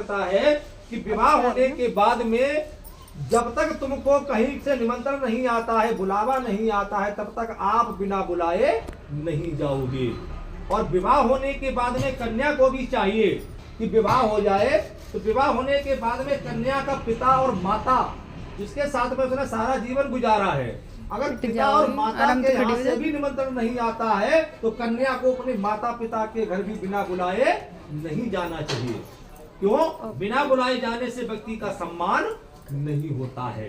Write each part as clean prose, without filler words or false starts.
करता है कि विवाह होने के बाद में जब तक तुमको कहीं से निमंत्रण नहीं आता है, बुलावा नहीं आता है, तब तक आप बिना बुलाए नहीं जाओगे। और विवाह होने के बाद में कन्या को भी चाहिए कि विवाह हो जाए, तो विवाह होने के बाद में कन्या का पिता और माता जिसके साथ में उसने सारा जीवन गुजारा है, अगर पिता और माता के यहाँ से भी निमंत्रण नहीं आता है तो कन्या को अपने माता पिता के घर भी बिना बुलाए नहीं जाना चाहिए। क्यों? बिना बुलाए जाने से व्यक्ति का सम्मान नहीं होता है।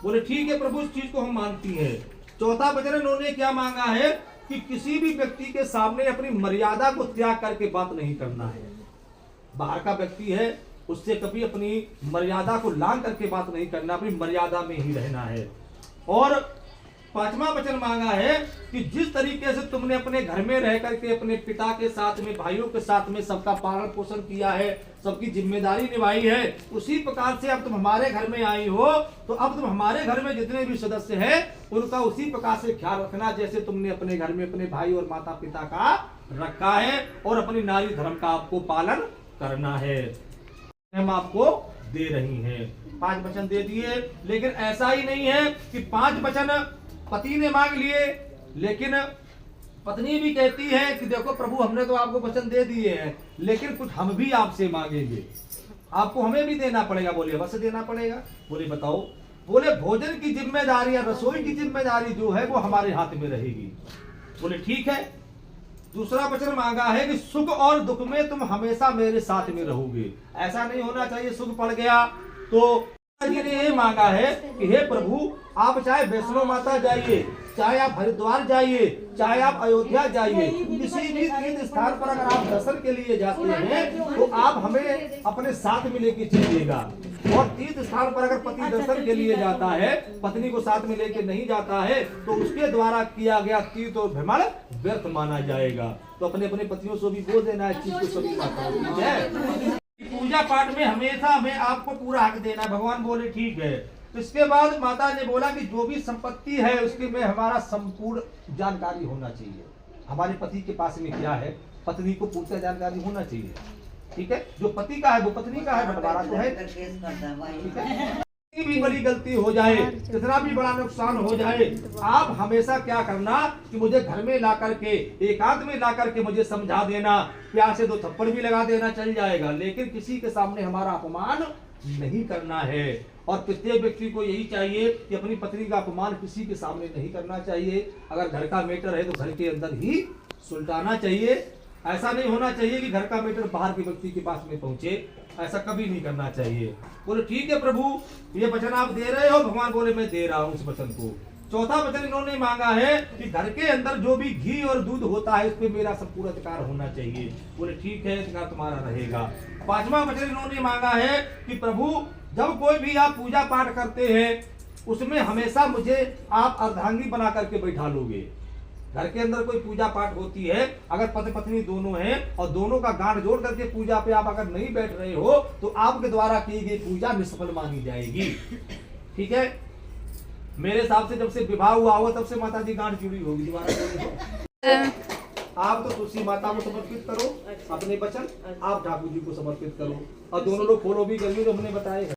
बोले ठीक है प्रभु, इस चीज को हम मानती हैं। चौथा वचन इन्होंने क्या मांगा है कि किसी भी व्यक्ति के सामने अपनी मर्यादा को त्याग करके बात नहीं करना है। बाहर का व्यक्ति है, उससे कभी अपनी मर्यादा को लांघ करके बात नहीं करना, अपनी मर्यादा में ही रहना है। और पांचवा वचन मांगा है कि जिस तरीके से तुमने अपने घर में रह करके अपने पिता के साथ में, भाइयों के साथ में सबका पालन पोषण किया है, सबकी जिम्मेदारी निभाई है, उसी प्रकार से अब तुम हमारे घर में आई हो तो अब तुम हमारे घर में जितने भी सदस्य हैं उनका उसी प्रकार से ख्याल रखना जैसे तुमने अपने घर में अपने भाई और माता पिता का रखा है, और अपनी नारी धर्म का आपको पालन करना है। हम आपको दे रही हैं। 5 वचन दे दिए, लेकिन ऐसा ही नहीं है कि 5 वचन पति ने मांग लिए, लेकिन पत्नी भी कहती है कि देखो प्रभु हमने तो आपको वचन दे दिए हैं, लेकिन कुछ हम भी आपसे मांगेंगे, आपको हमें भी देना पड़ेगा। बोले अवश्य देना पड़ेगा। बोले बताओ। बोले भोजन की जिम्मेदारी या रसोई की जिम्मेदारी जो है वो हमारे हाथ में रहेगी। बोले ठीक है। दूसरा वचन मांगा है कि सुख और दुख में तुम हमेशा मेरे साथ में रहोगे। ऐसा नहीं होना चाहिए सुख पड़ गया तो। जी ने ये मांगा है कि हे प्रभु, आप चाहे वैष्णो माता जाइए, चाहे आप हरिद्वार जाइए, चाहे आप अयोध्या जाइए, किसी भी तीर्थ स्थान पर अगर आप दर्शन के लिए जाते हैं तो आप हमें अपने साथ में लेके चलिएगा। और तीर्थ स्थान पर अगर पति दर्शन के लिए जाता है, पत्नी को साथ में लेके नहीं जाता है तो उसके द्वारा किया गया तीर्थ और भ्रमण व्यर्थ माना जाएगा। तो अपने अपने पतियों से भी बोल देना है चीज को सभी माता। पूजा पाठ में हमेशा हमें आपको पूरा हक देना। भगवान बोले ठीक है। तो इसके बाद माता ने बोला कि जो भी संपत्ति है उसके में हमारा संपूर्ण जानकारी होना चाहिए। हमारे पति के पास में क्या है, पत्नी को पूरी जानकारी होना चाहिए। ठीक है, जो पति का है वो पत्नी का है, बंटवारा तो है। ठीक है, भी बड़ी गलती हो जाए, कितना भी बड़ा नुकसान हो जाए, आप हमेशा क्या करना कि मुझे घर में ला करके, एकांत में ला करके मुझे समझा देना। प्यार से 2 थप्पड़ भी लगा देना चल जाएगा, लेकिन किसी के सामने हमारा अपमान नहीं करना है। और प्रत्येक व्यक्ति को यही चाहिए कि अपनी पत्नी का अपमान किसी के सामने नहीं करना चाहिए। अगर घर का मैटर है तो घर के अंदर ही सुलटाना चाहिए। ऐसा नहीं होना चाहिए कि घर का मैटर बाहर के व्यक्ति के पास में पहुंचे, ऐसा कभी नहीं करना चाहिए। बोले ठीक है प्रभु, ये वचन आप दे रहे हो। भगवान बोले मैं दे रहा हूँ इस वचन को। चौथा वचन इन्होंने मांगा है कि घर के अंदर जो भी घी और दूध होता है उस पर मेरा संपूर्ण अधिकार होना चाहिए। बोले ठीक है, अधिकार तुम्हारा रहेगा। 5वां वचन इन्होंने मांगा है कि प्रभु जब कोई भी आप पूजा पाठ करते हैं उसमें हमेशा मुझे आप अर्धांगी बना करके बैठा लोगे। घर के अंदर कोई पूजा पाठ होती है, अगर पति पत्नी दोनों हैं और दोनों का गांठ जोड़ करके पूजा पे आप अगर नहीं बैठ रहे हो तो आपके द्वारा की गई पूजा निष्फल मानी जाएगी। ठीक है, मेरे हिसाब से जब से विवाह हुआ होगा तब से माता जी गांठ जुड़ी होगी। दोबारा आप तो तुलसी माता को समर्पित करो अपने वचन, आप ठाकुर जी को समर्पित करो और दोनों लोग फॉलो भी करिए जो हमने बताए।